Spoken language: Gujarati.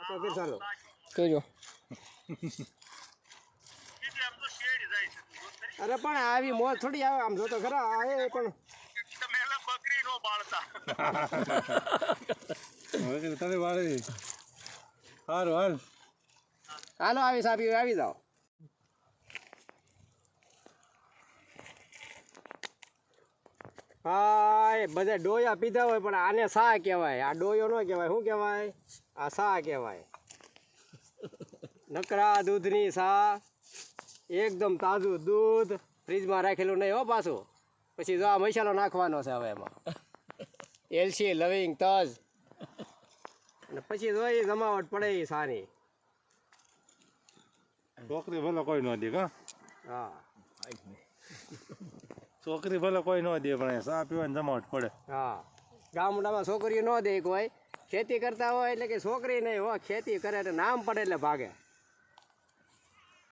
તો ફેર ચાલો કહેજો. અરે પણ આવી મોજ થોડી આવે આમ જો તો ખરા આવે પણ તમે વાળી સારું હાલ હાલો આવી સાહેબ આવી જાઓ. હા એ બધા ડોયા પીધા હોય પણ આને સા કહેવાય. આ ડોયો ન કહેવાય. શું કહેવાય? આ સા કહેવાય. નકરા દૂધની સા, એકદમ તાજું દૂધ, ફ્રીજમાં રાખેલું નહીં હો પાછું. પછી જો આ મસાલો નાખવાનો છે હવે એમાં, એલચી, લવિંગ, તજ, અને પછી જો એ જમાવટ પડે એ સારી. છોકરી ભલે કોઈ ન દે કા હા છોકરી ભલે કોઈ ન દે પણ ચા પીવાની જમાવટ પડે. હા ગામડામાં છોકરીઓ ન દે કોઈ ખેતી કરતા હોય એટલે કે છોકરી નહીં હોય ખેતી કરે એટલે નામ પડે એટલે ભાગે.